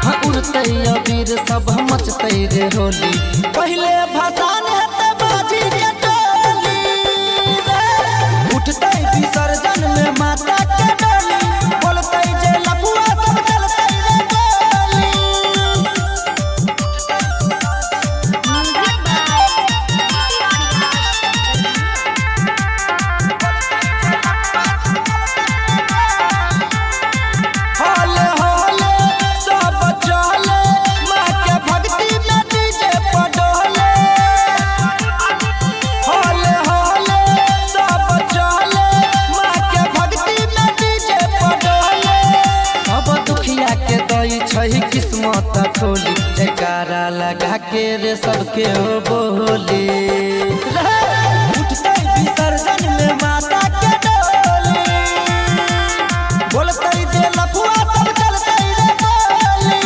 हाँ उड़ते अबीर सब मचते रे होली। पहले भसान हेते बाजी के टोली उठते विसर्जन में माता के डोली। बोलते जे लफुआ सब चलते रे गोली। होले होले सब चले माँ के भक्ति में डीजे पर डोले। होले होले सब चले माँ के भक्ति में डीजे पर डोले। सब दुखिया के दई छही किस्मत खोली। जयकारा लगा के रे सबके हो बोली। उठते विसर्जन में माता के डोली। बोलते जे लफुआ सब चलते रे गोली।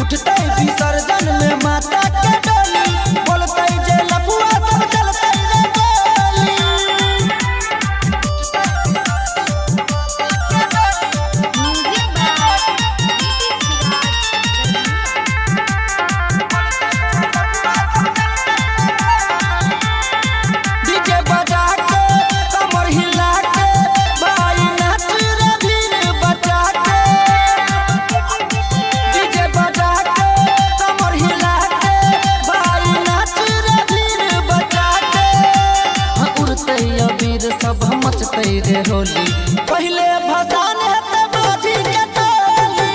उठते विसर्जन में माता के डोली। बोलते जे लफुआ सब चलते रे गोली। डीजे बजा के कमर हिला के भाई नाच रे भीड़ बचा के। डीजे बजा के कमर हिला के भाई नाच रे भीड़ बचा के। हाँ उड़ते अबीर सब मचते रे होली। पहले भसान हेते बाजी के टोली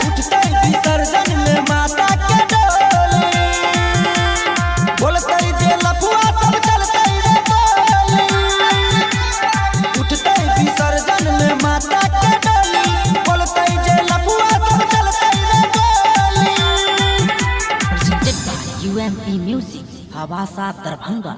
उठते विसर्जन में माता के डोली। बोलते जे लफुआ सब चलते रे गोली। उठते विसर्जन में माता के डोली। बोलते जे लफुआ सब चलते रे गोली। presented by UMP Music, Habasa Darbhanga।